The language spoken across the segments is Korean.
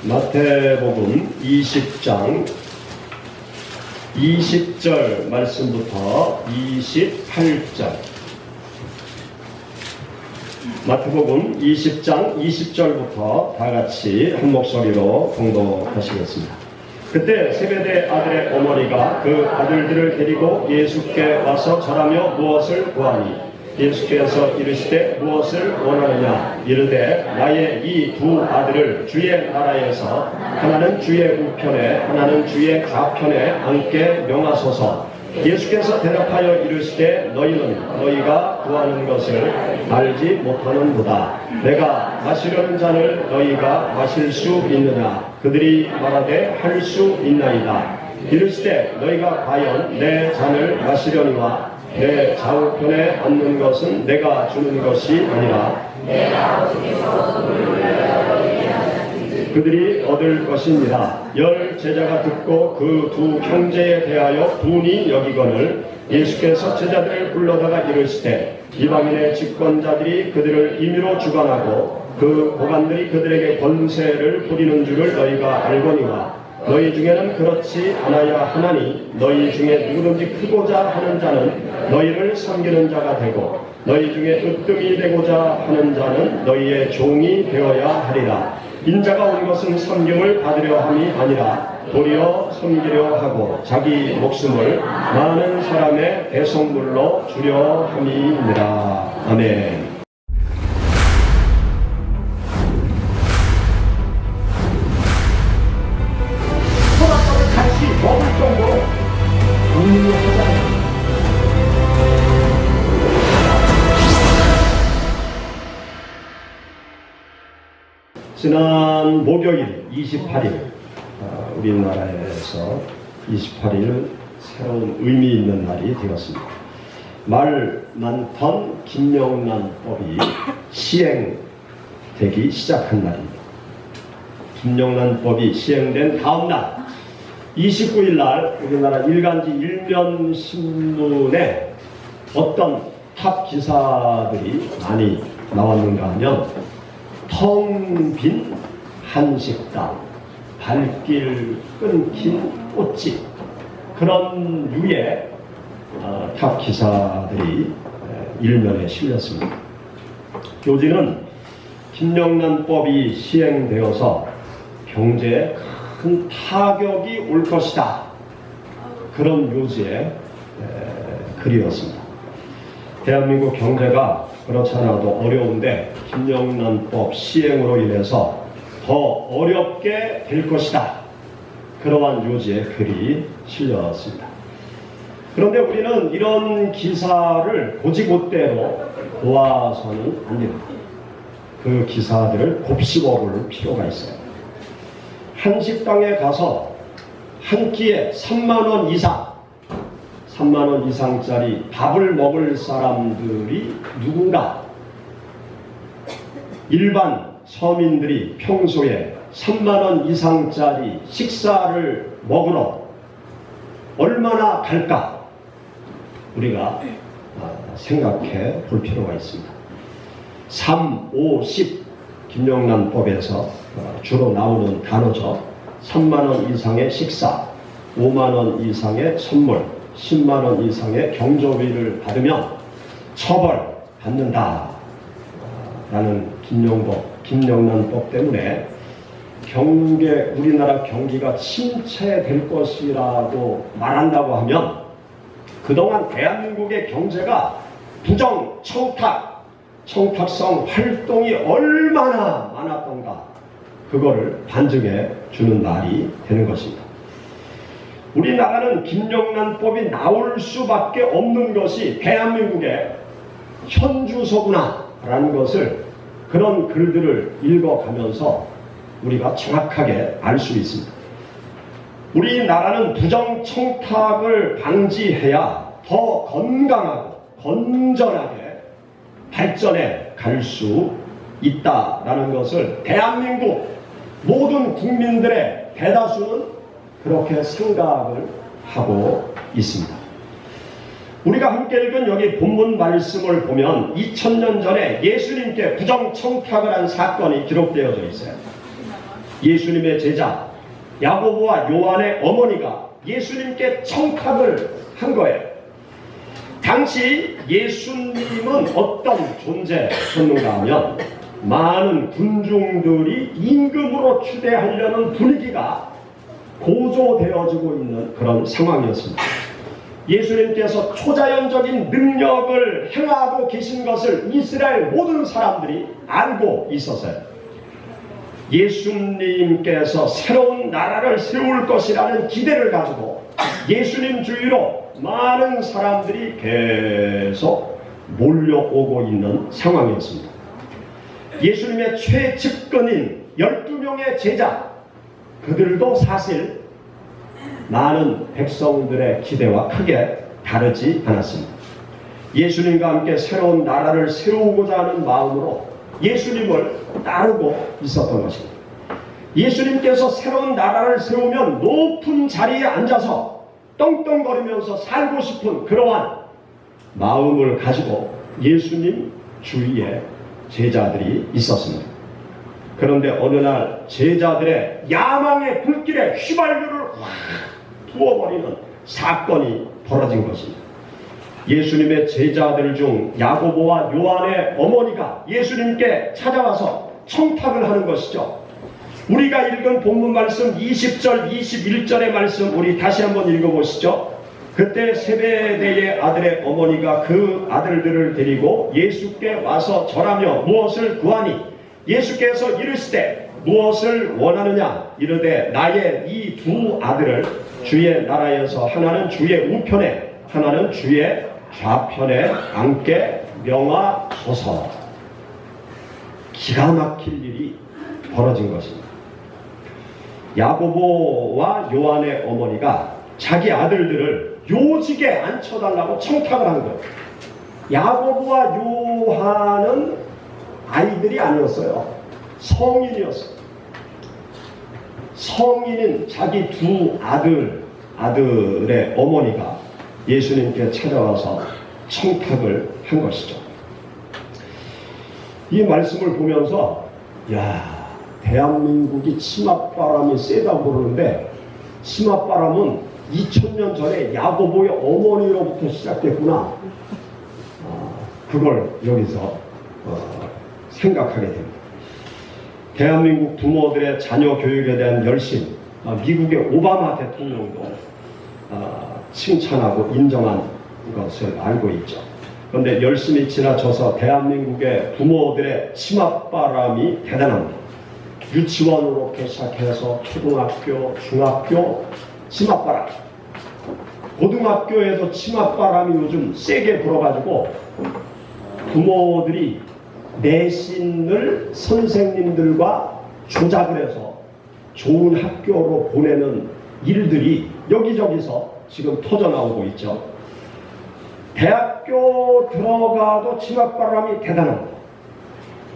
마태복음 20장 20절 말씀부터 28절. 마태복음 20장 20절부터 다같이 한 목소리로 봉독하시겠습니다. 그때 세베대 아들의 어머니가 그 아들들을 데리고 예수께 와서 절하며 무엇을 구하니 예수께서 이르시되 무엇을 원하느냐 이르되 나의 이 두 아들을 주의 나라에서 하나는 주의 우편에 하나는 주의 좌편에 앉게 명하소서. 예수께서 대답하여 이르시되 너희는 너희가 구하는 것을 알지 못하는도다. 내가 마시려는 잔을 너희가 마실 수 있느냐. 그들이 말하되 할 수 있나이다. 이르시되 너희가 과연 내 잔을 마시려니와 내 좌우편에 앉는 것은 내가 주는 것이 아니라 그들이 얻을 것이니라. 열 제자가 듣고 그 두 형제에 대하여 분이 여기거늘 예수께서 제자들을 불러다가 이르시되 이방인의 집권자들이 그들을 임의로 주관하고 그 고관들이 그들에게 권세를 부리는 줄을 너희가 알거니와 너희 중에는 그렇지 않아야 하나니 너희 중에 누구든지 크고자 하는 자는 너희를 섬기는 자가 되고 너희 중에 으뜸이 되고자 하는 자는 너희의 종이 되어야 하리라. 인자가 온 것은 섬김을 받으려 함이 아니라 도리어 섬기려 하고 자기 목숨을 많은 사람의 대속물로 주려 함이니라. 아멘. 소라떡을 같이 먹을 정도로 공유하자. 지난 목요일 28일 우리나라에서 28일 새로운 의미 있는 날이 되었습니다. 말 많던 김영란법이 시행되기 시작한 날입니다. 김영란법이 시행된 다음 날 29일 날 우리나라 일간지 일면신문에 어떤 탑 기사들이 많이 나왔는가 하면 텅 빈 한식당, 발길 끊긴 꽃집, 그런 류의 탑 기사들이 일면에 실렸습니다. 요지는 김영란법이 시행되어서 경제에 큰 타격이 올 것이다, 그런 요지의 글이었습니다. 대한민국 경제가 그렇지 않아도 어려운데 김영란법 시행으로 인해서 더 어렵게 될 것이다, 그러한 요지의 글이 실렸습니다. 그런데 우리는 이런 기사를 곧이곧대로 보아서는 안 됩니다. 그 기사들을 곱씹어 볼 필요가 있어요. 한식당에 가서 한 끼에 3만원 이상, 3만원 이상짜리 밥을 먹을 사람들이 누군가? 일반 서민들이 평소에 3만원 이상짜리 식사를 먹으러 얼마나 갈까? 우리가 생각해 볼 필요가 있습니다. 3, 5, 10 김영란법에서 주로 나오는 단어죠. 3만원 이상의 식사, 5만원 이상의 선물, 10만원 이상의 경조비를 받으면 처벌받는다 라는 김영란법 때문에 우리나라 경기가 침체될 것이라고 말한다고 하면 그동안 대한민국의 경제가 부정, 청탁성 활동이 얼마나 많았던가, 그거를 반증해 주는 날이 되는 것입니다. 우리나라는 김영란법이 나올 수밖에 없는 것이 대한민국의 현주소구나 라는 것을, 그런 글들을 읽어가면서 우리가 정확하게 알 수 있습니다. 우리나라는 부정 청탁을 방지해야 더 건강하고 건전하게 발전해 갈 수 있다라는 것을 대한민국 모든 국민들의 대다수는 그렇게 생각을 하고 있습니다. 우리가 함께 읽은 여기 본문 말씀을 보면 2000년 전에 예수님께 부정 청탁을 한 사건이 기록되어져 있어요. 예수님의 제자 야고보와 요한의 어머니가 예수님께 청탁을 한 거예요. 당시 예수님은 어떤 존재였는가 하면 많은 군중들이 임금으로 추대하려는 분위기가 고조되어지고 있는 그런 상황이었습니다. 예수님께서 초자연적인 능력을 행하고 계신 것을 이스라엘 모든 사람들이 알고 있었어요. 예수님께서 새로운 나라를 세울 것이라는 기대를 가지고 예수님 주위로 많은 사람들이 계속 몰려오고 있는 상황이었습니다. 예수님의 최측근인 12명의 제자, 그들도 사실 많은 백성들의 기대와 크게 다르지 않았습니다. 예수님과 함께 새로운 나라를 세우고자 하는 마음으로 예수님을 따르고 있었던 것입니다. 예수님께서 새로운 나라를 세우면 높은 자리에 앉아서 떵떵거리면서 살고 싶은 그러한 마음을 가지고 예수님 주위에 제자들이 있었습니다. 그런데 어느 날 제자들의 야망의 불길에 휘발유를 확 부어버리는 사건이 벌어진 것입니다. 예수님의 제자들 중 야고보와 요한의 어머니가 예수님께 찾아와서 청탁을 하는 것이죠. 우리가 읽은 본문 말씀 20절 21절의 말씀 우리 다시 한번 읽어보시죠. 그때 세베대의 아들의 어머니가 그 아들들을 데리고 예수께 와서 절하며 무엇을 구하니 예수께서 이르시되 무엇을 원하느냐 이르되 나의 이 두 아들을 주의 나라에서 하나는 주의 우편에 하나는 주의 좌편에 앉게 명하소서. 기가 막힐 일이 벌어진 것입니다. 야고보와 요한의 어머니가 자기 아들들을 요직에 앉혀달라고 청탁을 한 거예요. 야고보와 요한은 아이들이 아니었어요. 성인이었어요. 성인인 자기 두 아들의 어머니가 예수님께 찾아와서 청탁을 한 것이죠. 이 말씀을 보면서 대한민국이 치맛바람이 세다고 그러는데 치맛바람은 2000년 전에 야고보의 어머니로부터 시작됐구나. 그걸 여기서 생각하게 됩니다. 대한민국 부모들의 자녀 교육에 대한 열심, 미국의 오바마 대통령도 칭찬하고 인정한 것을 알고 있죠. 그런데 열심히 지나쳐서 대한민국의 부모들의 치맛바람이 대단합니다. 유치원으로부터 시작해서 초등학교, 중학교 치맛바람, 고등학교에도 치맛바람이 요즘 세게 불어가지고 부모들이 내신을 선생님들과 조작을 해서 좋은 학교로 보내는 일들이 여기저기서 지금 터져나오고 있죠. 대학교 들어가도 치맛바람이 대단합니다.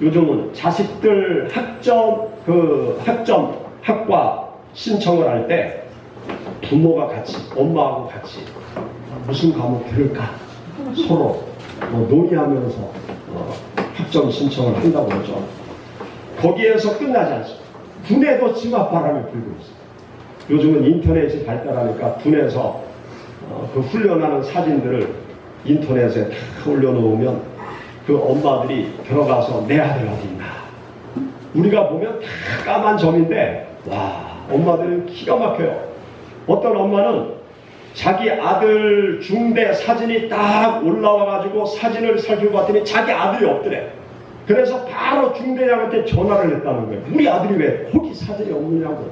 요즘은 자식들 학과 신청을 할 때 부모가 같이, 엄마하고 같이 무슨 과목 들을까 서로 논의하면서 학점 신청을 한다고 그러죠. 거기에서 끝나지 않습니다. 군에도 치맛바람이 불고 있어요. 요즘은 인터넷이 발달하니까 군에서 그 훈련하는 사진들을 인터넷에 다 올려놓으면 그 엄마들이 들어가서 내 아들 어디 있나. 우리가 보면 다 까만 점인데 엄마들은 기가 막혀요. 어떤 엄마는 자기 아들 중대 사진이 딱 올라와가지고 사진을 살펴봤더니 자기 아들이 없더래. 그래서 바로 중대장한테 전화를 했다는 거예요. 우리 아들이 왜 거기 사진이 없느냐고.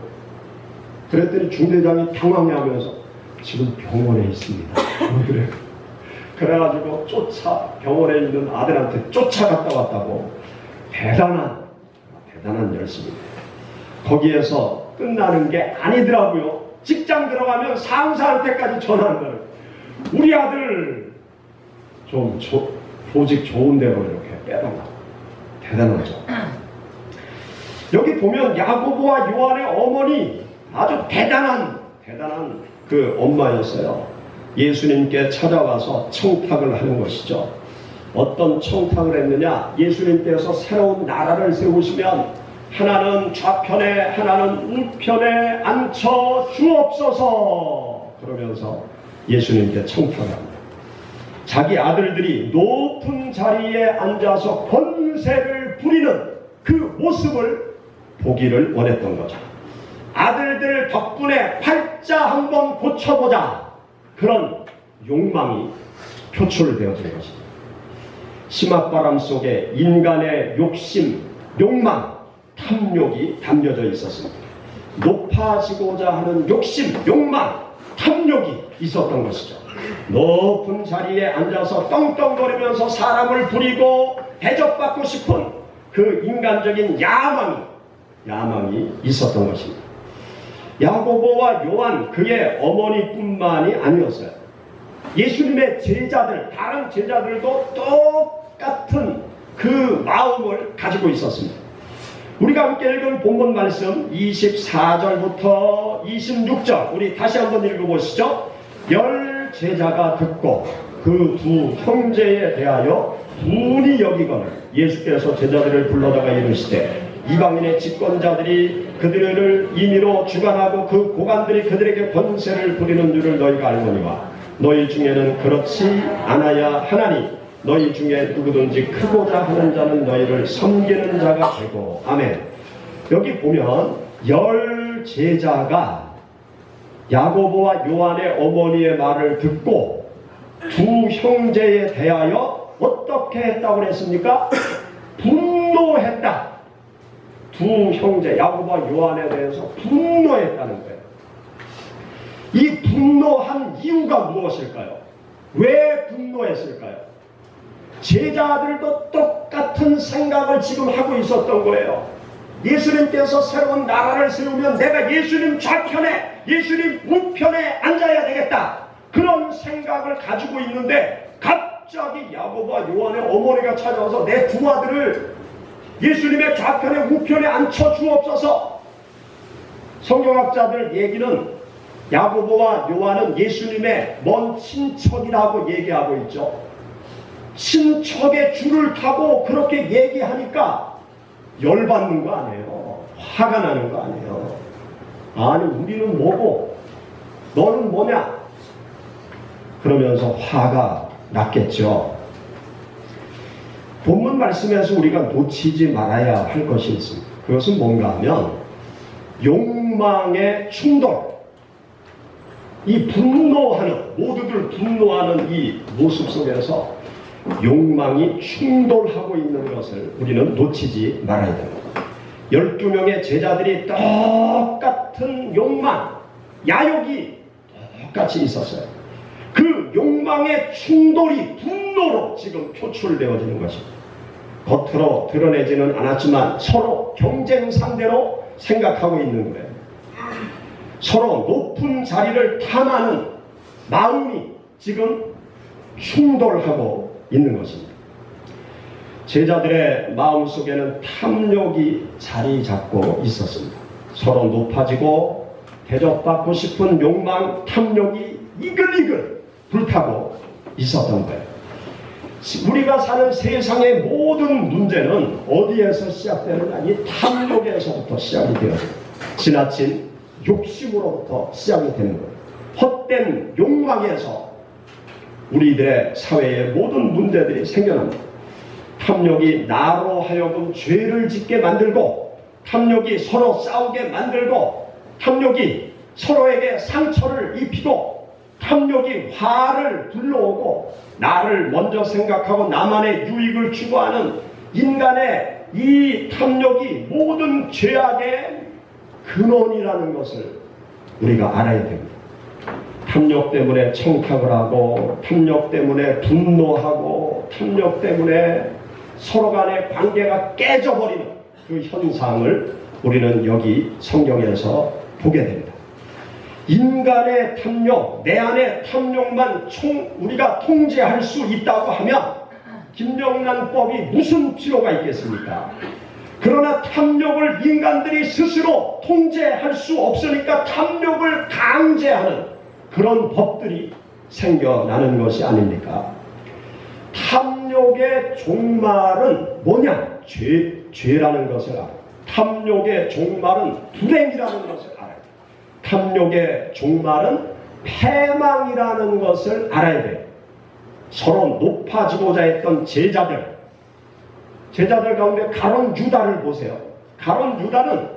그랬더니 중대장이 당황해하면서 지금 병원에 있습니다. 그래. 그래가지고 병원에 있는 아들한테 쫓아갔다 왔다고. 대단한 열심입니다. 거기에서 끝나는 게 아니더라고요. 직장 들어가면 상사한테까지 전화하는 거예요. 우리 아들 좀 조직 좋은 데로 이렇게 빼달라. 대단하죠. 여기 보면 야고보와 요한의 어머니 아주 대단한 그 엄마였어요. 예수님께 찾아와서 청탁을 하는 것이죠. 어떤 청탁을 했느냐? 예수님께서 새로운 나라를 세우시면 하나는 좌편에 하나는 우편에 앉혀 주옵소서 그러면서 예수님께 청탁합니다. 자기 아들들이 높은 자리에 앉아서 권세를 부리는 그 모습을 보기를 원했던 거죠. 아들들 덕분에 팔자 한번 고쳐보자, 그런 욕망이 표출되어진 것입니다. 심화바람 속에 인간의 욕심, 욕망, 탐욕이 담겨져 있었습니다. 높아지고자 하는 욕심, 욕망, 탐욕이 있었던 것이죠. 높은 자리에 앉아서 떵떵거리면서 사람을 부리고 대접받고 싶은 그 인간적인 야망이 있었던 것입니다. 야고보와 요한, 그의 어머니뿐만이 아니었어요. 예수님의 제자들, 다른 제자들도 똑같은 그 마음을 가지고 있었습니다. 우리가 함께 읽은 본문 말씀 24절부터 26절 우리 다시 한번 읽어보시죠. 10 제자가 듣고 그 두 형제에 대하여 분이 여기거늘 예수께서 제자들을 불러다가 이르시되 이방인의 집권자들이 그들을 임의로 주관하고 그 고관들이 그들에게 권세를 부리는 줄을 너희가 알거니와 너희 중에는 그렇지 않아야 하나니 너희 중에 누구든지 크고자 하는 자는 너희를 섬기는 자가 되고. 아멘. 여기 보면 10 제자가 야고보와 요한의 어머니의 말을 듣고 두 형제에 대하여 어떻게 했다고 그랬습니까? 분노했다. 두 형제 야고보와 요한에 대해서 분노했다는 거예요. 이 분노한 이유가 무엇일까요? 왜 분노했을까요? 제자들도 똑같은 생각을 지금 하고 있었던 거예요. 예수님께서 새로운 나라를 세우면 내가 예수님 좌편에 예수님 우편에 앉아야 되겠다, 그런 생각을 가지고 있는데 갑자기 야고보와 요한의 어머니가 찾아와서 내 두 아들을 예수님의 좌편에 우편에 앉혀 주옵소서. 성경학자들 얘기는 야고보와 요한은 예수님의 먼 친척이라고 얘기하고 있죠. 친척의 줄을 타고 그렇게 얘기하니까 열받는 거 아니에요. 화가 나는 거 아니에요. 아니 우리는 뭐고 너는 뭐냐, 그러면서 화가 났겠죠. 본문 말씀에서 우리가 놓치지 말아야 할 것이 있습니다. 그것은 뭔가 하면 욕망의 충돌, 이 분노하는, 모두들 분노하는 이 모습 속에서 욕망이 충돌하고 있는 것을 우리는 놓치지 말아야 됩니다. 12명의 제자들이 똑같은 욕망, 야욕이 똑같이 있었어요. 그 욕망의 충돌이 분노로 지금 표출되어지는 것입니다. 겉으로 드러내지는 않았지만 서로 경쟁 상대로 생각하고 있는 거예요. 서로 높은 자리를 탐하는 마음이 지금 충돌하고 있는 것입니다. 제자들의 마음속에는 탐욕이 자리 잡고 있었습니다. 서로 높아지고 대접받고 싶은 욕망, 탐욕이 이글이글 불타고 있었던 거예요. 우리가 사는 세상의 모든 문제는 어디에서 시작되느냐? 이 탐욕에서부터 시작이 되어요. 지나친 욕심으로부터 시작이 되는 거예요. 헛된 욕망에서 우리들의 사회의 모든 문제들이 생겨납니다. 탐욕이 나로 하여금 죄를 짓게 만들고, 탐욕이 서로 싸우게 만들고, 탐욕이 서로에게 상처를 입히고, 탐욕이 화를 불러오고, 나를 먼저 생각하고 나만의 유익을 추구하는 인간의 이 탐욕이 모든 죄악의 근원이라는 것을 우리가 알아야 됩니다. 탐욕 때문에 청탁을 하고, 탐욕 때문에 분노하고, 탐욕 때문에 서로 간의 관계가 깨져버리는 그 현상을 우리는 여기 성경에서 보게 됩니다. 인간의 탐욕, 내 안의 탐욕만 우리가 통제할 수 있다고 하면 김영란법이 무슨 필요가 있겠습니까? 그러나 탐욕을 인간들이 스스로 통제할 수 없으니까 탐욕을 강제하는 그런 법들이 생겨나는 것이 아닙니까? 탐욕의 종말은 뭐냐? 죄라는 것을 알아요. 탐욕의 종말은 불행이라는 것을 알아야 돼요. 탐욕의 종말은 패망이라는 것을 알아야 돼요. 서로 높아지고자 했던 제자들 가운데 가룟 유다를 보세요. 가룟 유다는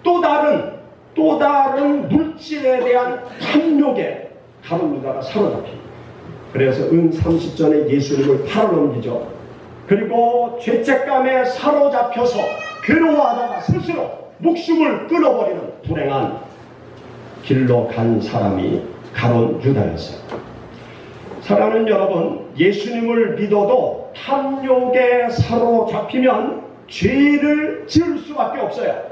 또 다른 물질에 대한 탐욕에 가룟 유다가 사로잡힙니다. 그래서 은 30전에 예수님을 팔아넘기죠. 그리고 죄책감에 사로잡혀서 괴로워하다가 스스로 목숨을 끊어버리는 불행한 길로 간 사람이 가룟 유다였어요. 사랑하는 여러분, 예수님을 믿어도 탐욕에 사로잡히면 죄를 지을 수밖에 없어요.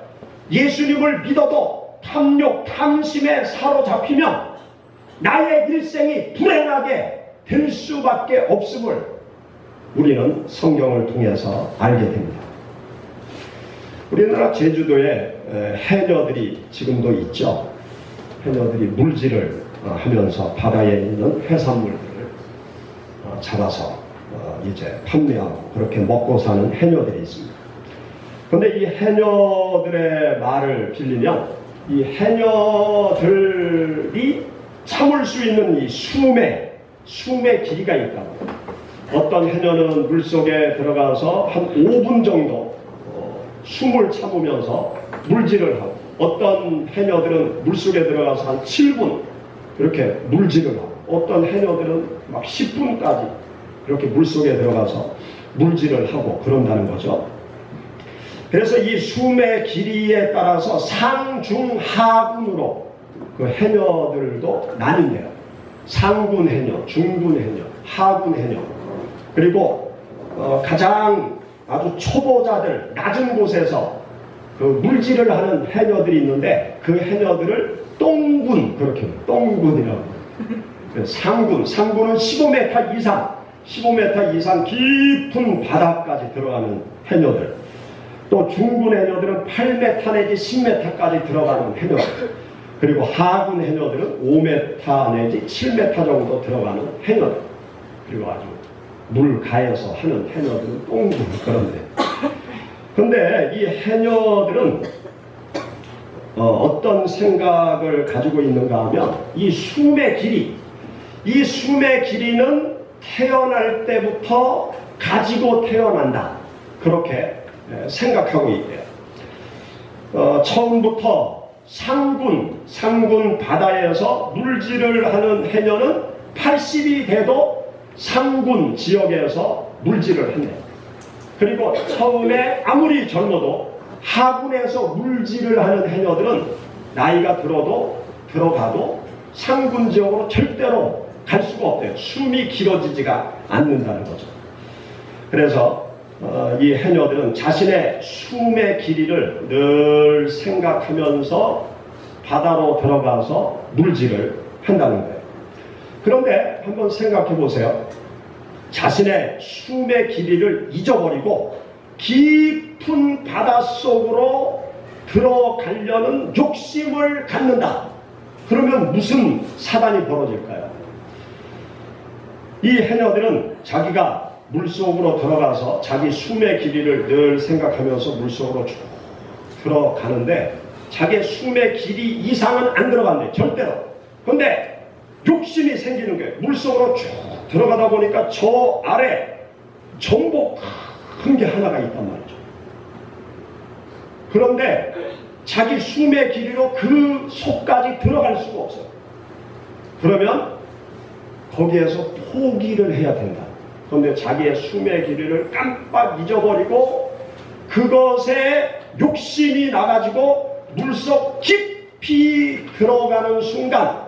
예수님을 믿어도 탐욕, 탐심에 사로잡히면 나의 일생이 불행하게 될 수밖에 없음을 우리는 성경을 통해서 알게 됩니다. 우리나라 제주도에 해녀들이 지금도 있죠. 해녀들이 물질을 하면서 바다에 있는 해산물들을 잡아서 이제 판매하고 그렇게 먹고 사는 해녀들이 있습니다. 그런데 이 해녀들의 말을 빌리면 이 해녀들이 참을 수 있는 이 숨의 길이가 있다고. 어떤 해녀는 물속에 들어가서 한 5분 정도 숨을 참으면서 물질을 하고, 어떤 해녀들은 물속에 들어가서 한 7분 이렇게 물질을 하고, 어떤 해녀들은 막 10분까지 이렇게 물속에 들어가서 물질을 하고 그런다는 거죠. 그래서 이 숨의 길이에 따라서 상중하군으로 그 해녀들도 나뉜대요. 상군 해녀, 중군 해녀, 하군 해녀, 그리고 가장 아주 초보자들, 낮은 곳에서 그 물질을 하는 해녀들이 있는데 그 해녀들을 똥군, 그렇게 똥군이라고. 상군은 15m 이상 깊은 바다까지 들어가는 해녀들, 또 중군 해녀들은 8m 내지 10m까지 들어가는 해녀들, 그리고 하군 해녀들은 5m 내지 7m 정도 들어가는 해녀들, 그리고 아주 물가에서 하는 해녀들은 똥군, 그런데. 근데 이 해녀들은 어떤 생각을 가지고 있는가 하면 이 숨의 길이는 태어날 때부터 가지고 태어난다, 그렇게 생각하고 있대요. 처음부터 상군 바다에서 물질을 하는 해녀는 80이 돼도 상군 지역에서 물질을 한대요. 그리고 처음에 아무리 젊어도 하군에서 물질을 하는 해녀들은 나이가 들어가도 상군 지역으로 절대로 갈 수가 없대요. 숨이 길어지지가 않는다는 거죠. 그래서 이 해녀들은 자신의 숨의 길이를 늘 생각하면서 바다로 들어가서 물질을 한다는 거예요. 그런데 한번 생각해 보세요. 자신의 숨의 길이를 잊어버리고 깊은 바닷속으로 들어가려는 욕심을 갖는다. 그러면 무슨 사단이 벌어질까요? 이 해녀들은 자기가 물속으로 들어가서 자기 숨의 길이를 늘 생각하면서 물속으로 쭉 들어가는데 자기 숨의 길이 이상은 안 들어간대, 절대로. 근데 욕심이 생기는 거예요. 물속으로 쭉 들어가다 보니까 저 아래 전복 큰 게 하나가 있단 말이죠. 그런데 자기 숨의 길이로 그 속까지 들어갈 수가 없어요. 그러면 거기에서 포기를 해야 된다. 그런데 자기의 숨의 길이를 깜빡 잊어버리고 그것에 욕심이 나가지고 물속 깊이 들어가는 순간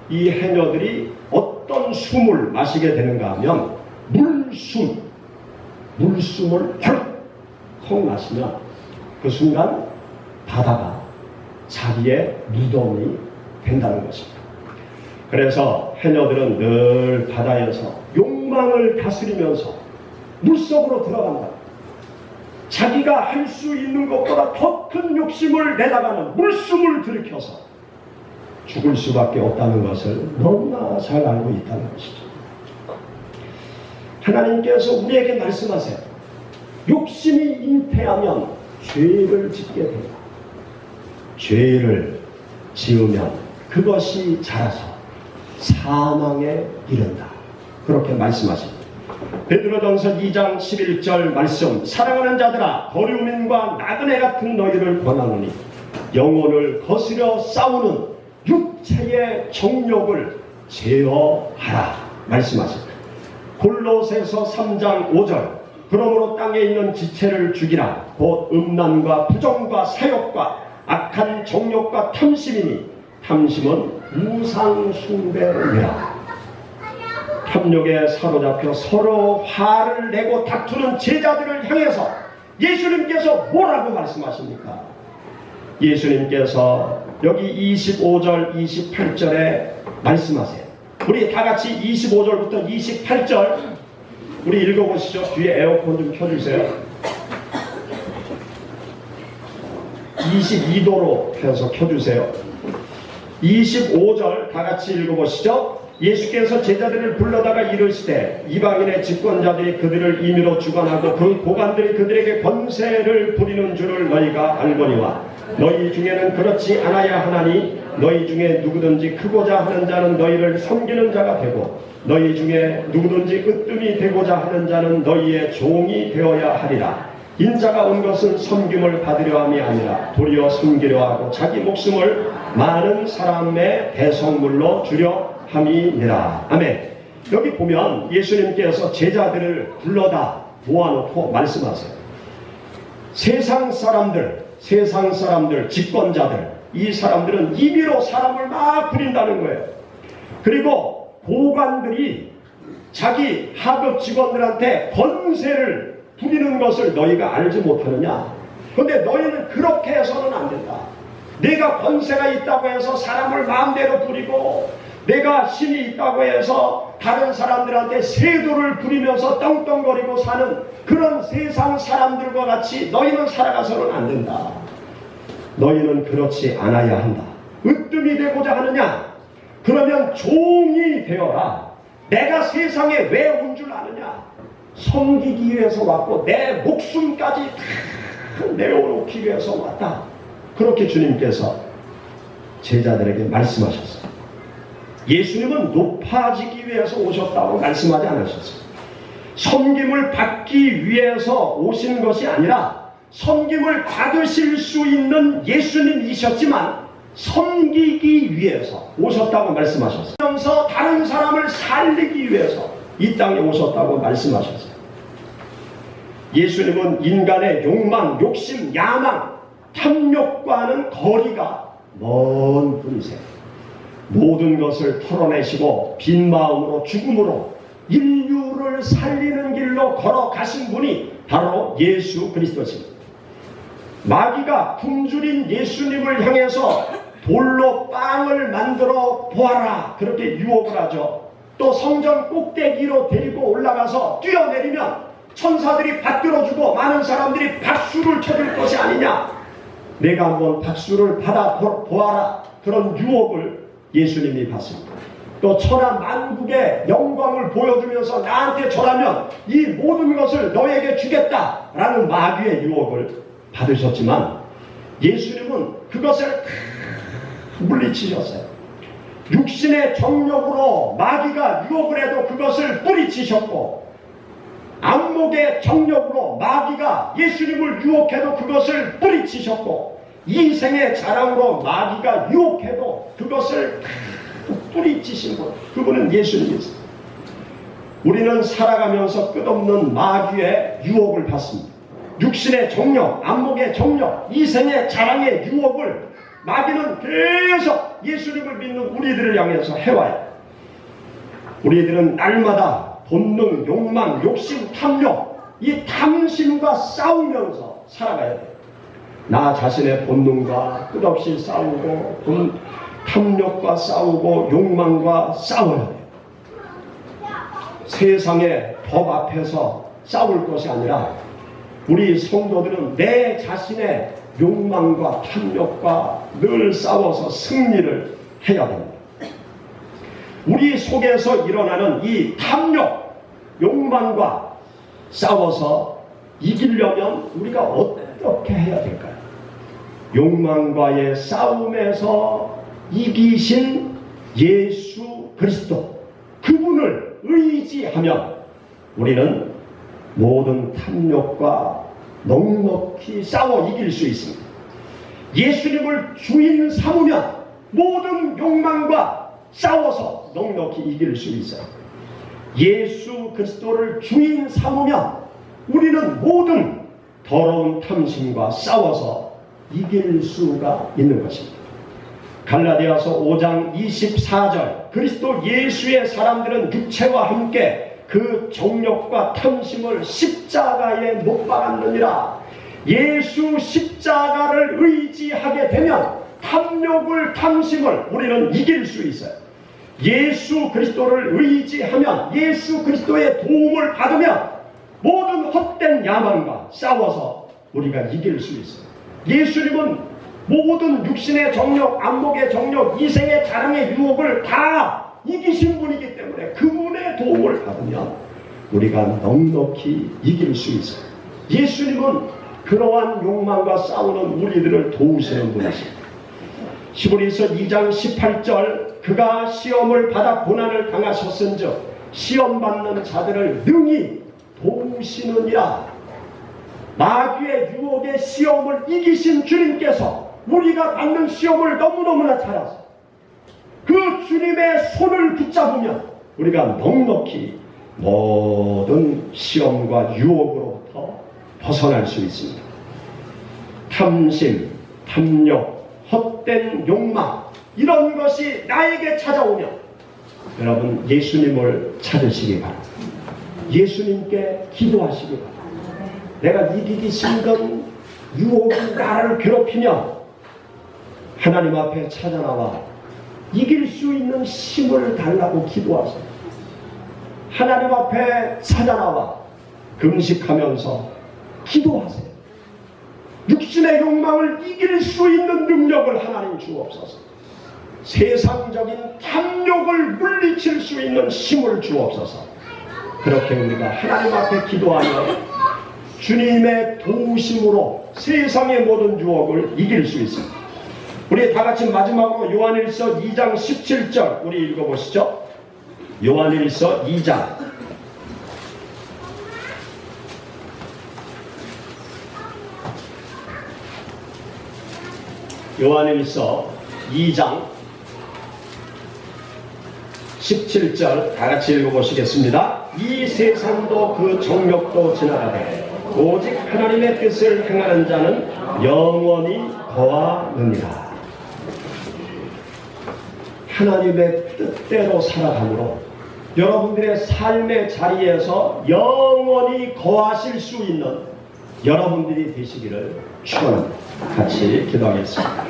이 해녀들이 어떤 숨을 마시게 되는가 하면 물숨을 헐컥 마시면 그 순간 바다가 자기의 무덤이 된다는 것입니다. 그래서 해녀들은 늘 바다에서 욕망을 다스리면서 물속으로 들어간다. 자기가 할 수 있는 것보다 더 큰 욕심을 내다가는 물숨을 들이켜서 죽을 수밖에 없다는 것을 너무나 잘 알고 있다는 것이죠. 하나님께서 우리에게 말씀하세요. 욕심이 잉태하면 죄를 짓게 된다. 죄를 지으면 그것이 자라서 사망에 이른다. 그렇게 말씀하십니다. 베드로전서 2장 11절 말씀, 사랑하는 자들아 거류민과 나그네 같은 너희를 권하노니 영혼을 거스려 싸우는 육체의 정욕을 제어하라 말씀하십니다. 골로새서 3장 5절, 그러므로 땅에 있는 지체를 죽이라. 곧 음란과 부정과 사욕과 악한 정욕과 탐심이니 탐심은 우상 숭배니라. 탐욕에 사로잡혀 서로 화를 내고 다투는 제자들을 향해서 예수님께서 뭐라고 말씀하십니까? 예수님께서 여기 25절 28절에 말씀하세요. 우리 다같이 25절부터 28절 우리 읽어보시죠. 뒤에 에어컨 좀 켜주세요. 22도로 해서 켜주세요. 25절 다같이 읽어보시죠. 예수께서 제자들을 불러다가 이르시되 이방인의 집권자들이 그들을 임의로 주관하고 그 고관들이 그들에게 권세를 부리는 줄을 너희가 알거니와 너희 중에는 그렇지 않아야 하나니 너희 중에 누구든지 크고자 하는 자는 너희를 섬기는 자가 되고 너희 중에 누구든지 으뜸이 되고자 하는 자는 너희의 종이 되어야 하리라. 인자가 온 것은 섬김을 받으려 함이 아니라 도리어 섬기려 하고 자기 목숨을 많은 사람의 대성물로 주려 함이니라. 아멘. 여기 보면 예수님께서 제자들을 불러다 모아놓고 말씀하세요. 세상 사람들, 집권자들, 이 사람들은 임의로 사람을 막 부린다는 거예요. 그리고 고관들이 자기 하급 직원들한테 권세를 부리는 것을 너희가 알지 못하느냐? 그런데 너희는 그렇게 해서는 안 된다. 내가 권세가 있다고 해서 사람을 마음대로 부리고 내가 힘이 있다고 해서 다른 사람들한테 세도를 부리면서 떵떵거리고 사는 그런 세상 사람들과 같이 너희는 살아가서는 안 된다. 너희는 그렇지 않아야 한다. 으뜸이 되고자 하느냐? 그러면 종이 되어라. 내가 세상에 왜 온 줄 아느냐? 섬기기 위해서 왔고 내 목숨까지 다 내어놓기 위해서 왔다. 그렇게 주님께서 제자들에게 말씀하셨어요. 예수님은 높아지기 위해서 오셨다고 말씀하지 않으셨어요. 섬김을 받기 위해서 오신 것이 아니라 섬김을 받으실 수 있는 예수님이셨지만 섬기기 위해서 오셨다고 말씀하셨어요. 그러면서 다른 사람을 살리기 위해서 이 땅에 오셨다고 말씀하셨어요. 예수님은 인간의 욕망, 욕심, 야망, 탐욕과는 거리가 먼 분이세요. 모든 것을 털어내시고 빈 마음으로 죽음으로 인류를 살리는 길로 걸어가신 분이 바로 예수 그리스도십니다. 마귀가 굶주린 예수님을 향해서 돌로 빵을 만들어 보아라 그렇게 유혹을 하죠. 또 성전 꼭대기로 데리고 올라가서 뛰어내리면 천사들이 받들어주고 많은 사람들이 박수를 쳐줄 것이 아니냐. 내가 한번 박수를 받아 보아라 그런 유혹을 예수님이 받습니다. 또 천하 만국의 영광을 보여주면서 나한테 절하면 이 모든 것을 너에게 주겠다라는 마귀의 유혹을 받으셨지만 예수님은 그것을 다 물리치셨어요. 육신의 정욕으로 마귀가 유혹을 해도 그것을 뿌리치셨고 안목의 정욕으로 마귀가 예수님을 유혹해도 그것을 뿌리치셨고 이생의 자랑으로 마귀가 유혹해도 그것을 다 뿌리치신 분, 그분은 예수님이세요. 우리는 살아가면서 끝없는 마귀의 유혹을 받습니다. 육신의 정욕, 안목의 정욕, 이생의 자랑의 유혹을 마귀는 계속 예수님을 믿는 우리들을 향해서 해와요. 우리들은 날마다 본능, 욕망, 욕심, 탐욕, 이 탐심과 싸우면서 살아가야 돼요. 나 자신의 본능과 끝없이 싸우고 탐욕과 싸우고 욕망과 싸워야 돼요. 세상의 법 앞에서 싸울 것이 아니라 우리 성도들은 내 자신의 욕망과 탐욕과 늘 싸워서 승리를 해야 됩니다. 우리 속에서 일어나는 이 탐욕, 욕망과 싸워서 이기려면 우리가 어떻게 해야 될까요? 욕망과의 싸움에서 이기신 예수 그리스도, 그분을 의지하면 우리는 모든 탐욕과 넉넉히 싸워 이길 수 있습니다. 예수님을 주인 삼으면 모든 욕망과 싸워서 넉넉히 이길 수 있어요. 예수 그리스도를 주인 삼으면 우리는 모든 더러운 탐심과 싸워서 이길 수가 있는 것입니다. 갈라디아서 5장 24절, 그리스도 예수의 사람들은 육체와 함께 그 정욕과 탐심을 십자가에 못 박았느니라. 예수 십자가를 의지하게 되면 탐욕을, 탐심을 우리는 이길 수 있어요. 예수 그리스도를 의지하면, 예수 그리스도의 도움을 받으면 모든 헛된 야망과 싸워서 우리가 이길 수 있어요. 예수님은 모든 육신의 정욕, 안목의 정욕, 이생의 자랑의 유혹을 다 이기신 분이기 때문에 그분의 도움을 받으면 우리가 넉넉히 이길 수 있어요. 예수님은 그러한 욕망과 싸우는 우리들을 도우시는 분이십니다. 히브리서 2장 18절, 그가 시험을 받아 고난을 당하셨은즉 시험받는 자들을 능히 도우시느니라. 마귀의 유혹의 시험을 이기신 주님께서 우리가 받는 시험을 너무너무나 잘 아세요. 그 주님의 손을 붙잡으면 우리가 넉넉히 모든 시험과 유혹으로부터 벗어날 수 있습니다. 탐심, 탐욕, 헛된 욕망, 이런 것이 나에게 찾아오면 여러분 예수님을 찾으시기 바랍니다. 예수님께 기도하시기 바랍니다. 내가 이기기 힘든 유혹이 나를 괴롭히면 하나님 앞에 찾아나와 이길 수 있는 힘을 달라고 기도하세요. 하나님 앞에 찾아나와 금식하면서 기도하세요. 육신의 욕망을 이길 수 있는 능력을 하나님 주옵소서. 세상적인 탐욕을 물리칠 수 있는 힘을 주옵소서. 그렇게 우리가 하나님 앞에 기도하며 주님의 도우심으로 세상의 모든 유혹을 이길 수 있습니다. 우리 다같이 마지막으로 요한일서 2장 17절 우리 읽어보시죠. 요한일서 2장 요한일서 2장 17절 다같이 읽어보시겠습니다. 이 세상도 그 정욕도 지나가되 오직 하나님의 뜻을 행하는 자는 영원히 거하느니라. 하나님의 뜻대로 살아감으로 여러분들의 삶의 자리에서 영원히 거하실 수 있는 여러분들이 되시기를 축원합니다. 같이 기도하겠습니다.